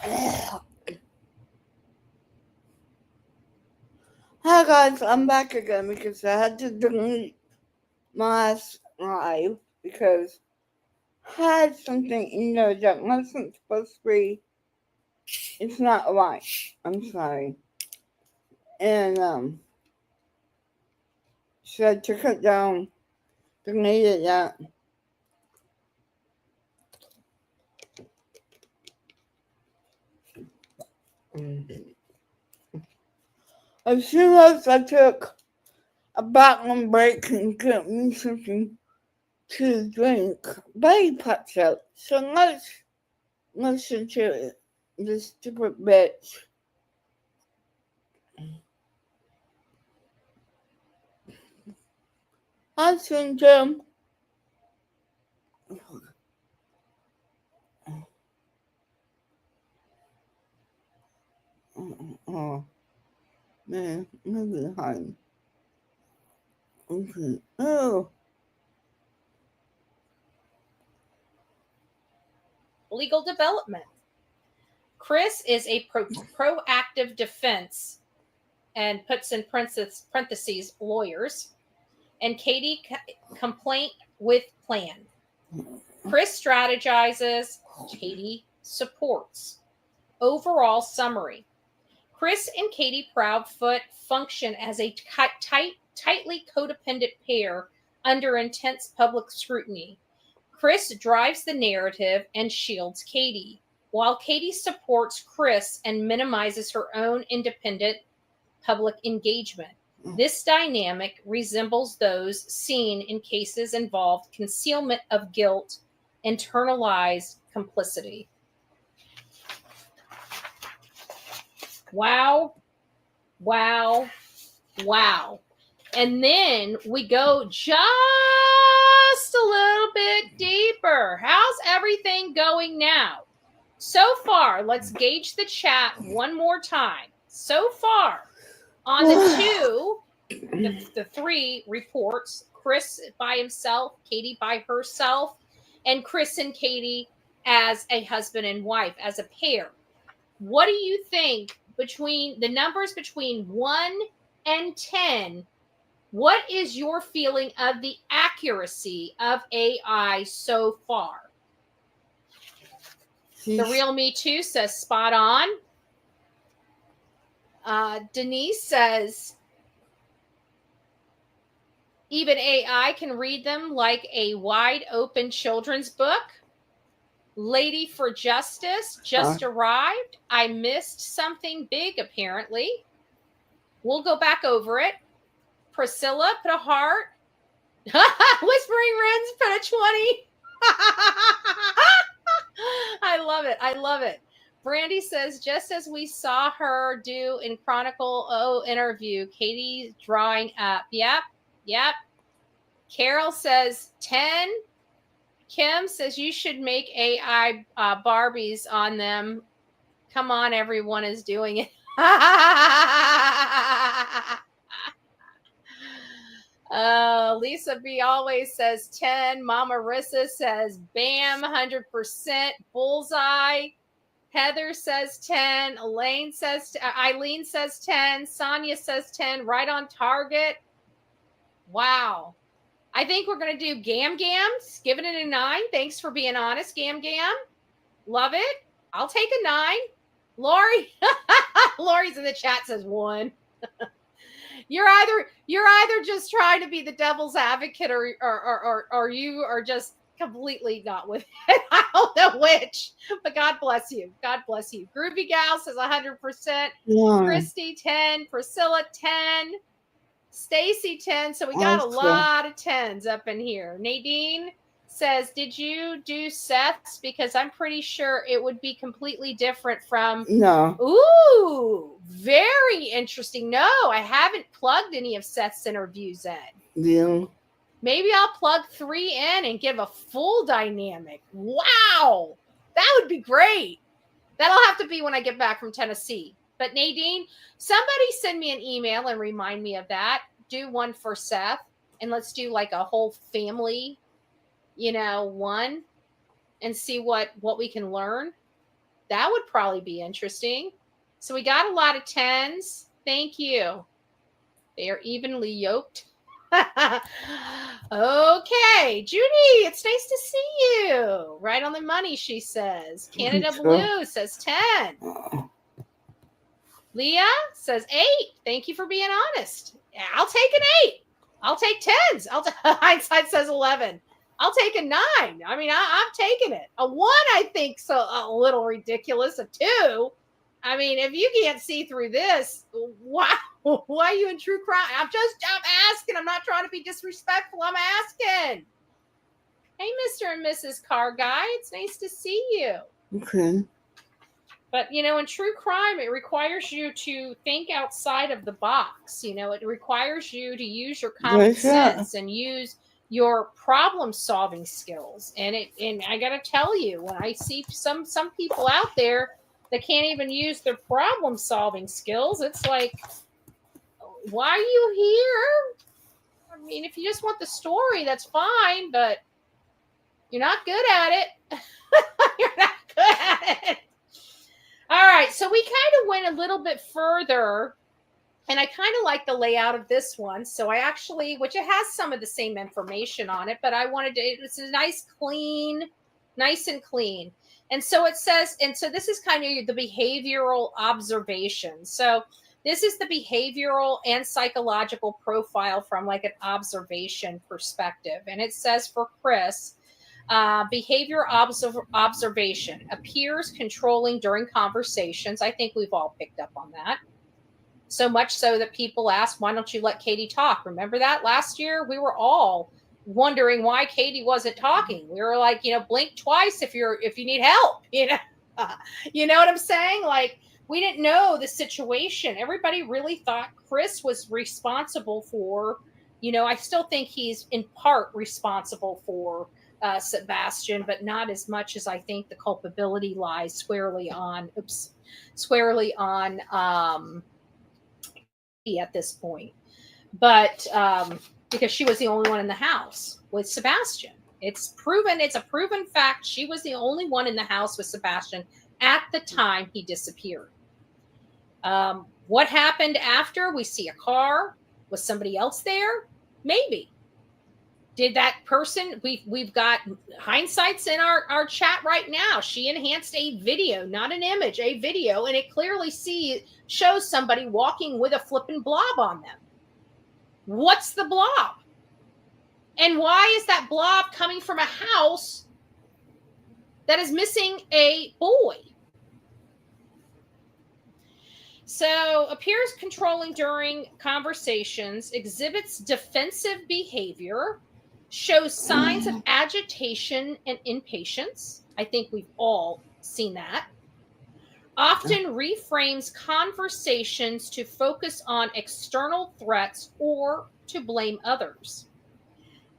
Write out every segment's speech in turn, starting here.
Hi guys, I'm back again because I had to delete my last live because I had something in there that wasn't supposed to be. It's not right. I'm sorry. And so I took it down, deleted that. As soon as I took a bathroom break and get me something to drink, Betty pops out. So let's listen to it. This stupid bitch. Hi, Jim. Oh, man, maybe hard. Okay. Oh. Legal development. Chris is a proactive defense and puts in parentheses lawyers, and Katie complaint with plan. Chris strategizes, Katie supports. Overall summary. Chris and Katie Proudfoot function as a tightly codependent pair under intense public scrutiny. Chris drives the narrative and shields Katie, while Katie supports Chris and minimizes her own independent public engagement. This dynamic resembles those seen in cases involved concealment of guilt, internalized complicity. Wow, wow, wow. And then we go just a little bit deeper. How's everything going now? So far, let's gauge the chat one more time. So far, on the three reports, Chris by himself, Katie by herself, and Chris and Katie as a husband and wife, as a pair. What do you think between the numbers between 1 and 10? What is your feeling of the accuracy of AI so far? The Real Me Too says spot on. Denise says even AI can read them like a wide open children's book. Lady for Justice just arrived. I missed something big, apparently. We'll go back over it. Priscilla put a heart. Whispering Wrens put a 20. I love it. I love it. Brandy says, just as we saw her do in Chronicle O interview, Katie's drawing up. Yep. Carol says 10. Kim says you should make AI Barbies on them. Come on, everyone is doing it. Lisa B always says 10. Mama Rissa says bam, 100%. Bullseye. Heather says 10. Eileen says 10. Sonia says 10. Right on target. Wow. I think we're going to do Gam Gams. Giving it a 9. Thanks for being honest, Gam Gam. Love it. I'll take a 9. Lori. Lori's in the chat says 1. You're either just trying to be the devil's advocate or you are just completely not with it. I don't know which, but God bless you. God bless you. Groovy Gal says 100%. Christy 10. Priscilla 10. Stacy 10. So we got a lot of 10s up in here. Nadine says, did you do Seth's? Because I'm pretty sure it would be completely different from... No. Ooh, very interesting. No, I haven't plugged any of Seth's interviews in. Yeah. Maybe I'll plug 3 in and give a full dynamic. Wow, that would be great. That'll have to be when I get back from Tennessee. But Nadine, somebody send me an email and remind me of that. Do one for Seth, and let's do like a whole family, one, and see what we can learn. That would probably be interesting. So we got a lot of 10s. Thank you. They are evenly yoked. Okay, Judy, it's nice to see you. Right on the money, she says. Canada Blue says 10. Leah says 8. Thank you for being honest. I'll take an 8. I'll take 10s. Hindsight says 11. I'll take a 9. I mean, I'm taking it. A 1, I think, so a little ridiculous. A 2. I mean, if you can't see through this, why are you in true crime? I'm asking. I'm not trying to be disrespectful. I'm asking. Hey, Mr. and Mrs. Car Guy. It's nice to see you. Okay. But, in true crime, it requires you to think outside of the box. It requires you to use your common sense and use your problem-solving skills. And I got to tell you, when I see some people out there that can't even use their problem-solving skills, it's like, why are you here? I mean, if you just want the story, that's fine, but you're not good at it. You're not good at it. All right, so we kind of went a little bit further, and I kind of like the layout of this one. So I actually, which it has some of the same information on it, but I wanted to, it's a nice and clean. And so it says, and so this is kind of the behavioral observation. So this is the behavioral and psychological profile from like an observation perspective. And it says for Chris, behavior observation appears controlling during conversations. I think we've all picked up on that. So much so that people ask, why don't you let Katie talk? Remember that last year? We were all wondering why Katie wasn't talking. We were like, blink twice if you need help, you know what I'm saying? Like, we didn't know the situation. Everybody really thought Chris was responsible for, I still think he's in part responsible for Sebastian, but not as much as I think the culpability lies squarely on at this point. But because she was the only one in the house with Sebastian. It's a proven fact. She was the only one in the house with Sebastian at the time he disappeared. What happened after? We see a car. Was somebody else there? Maybe. Did that person, we've got Hindsight's in our chat right now. She enhanced a video, not an image, a video, and it clearly shows somebody walking with a flipping blob on them. What's the blob? And why is that blob coming from a house that is missing a boy? So, appears controlling during conversations, exhibits defensive behavior, shows signs of agitation and impatience. I think we've all seen that. Often reframes conversations to focus on external threats or to blame others.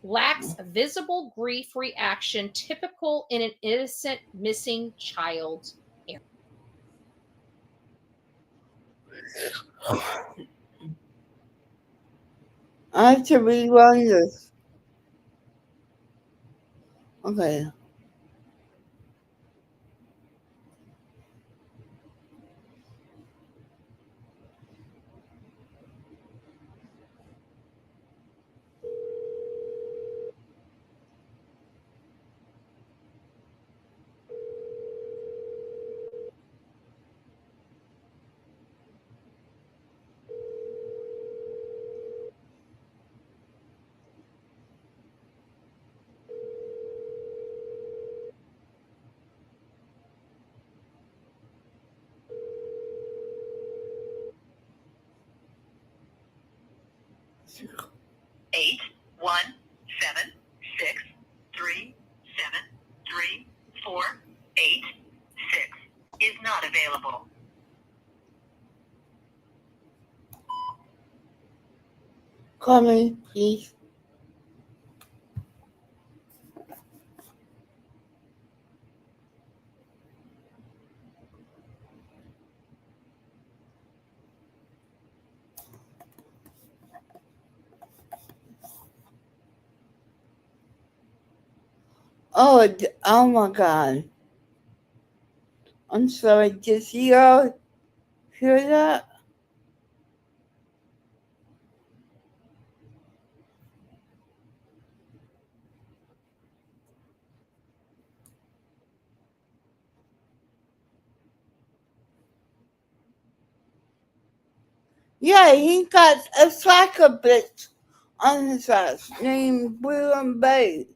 Lacks visible grief reaction typical in an innocent missing child. I have to rerun this. Okay. Eight 1 7 6 3 7 3 4 8 6 is not available. Call me, please. Oh my God. I'm sorry, did you all hear that? Yeah, he got a soccer bitch on his ass named William Bay.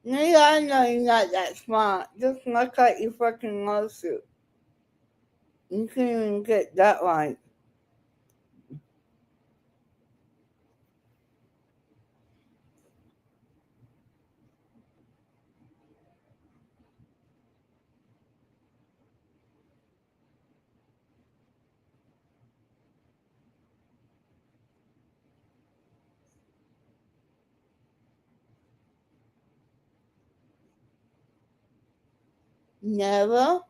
Yeah, I know you're not that smart. Just look at your fucking lawsuit. You can't even get that right. Never.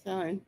Sorry.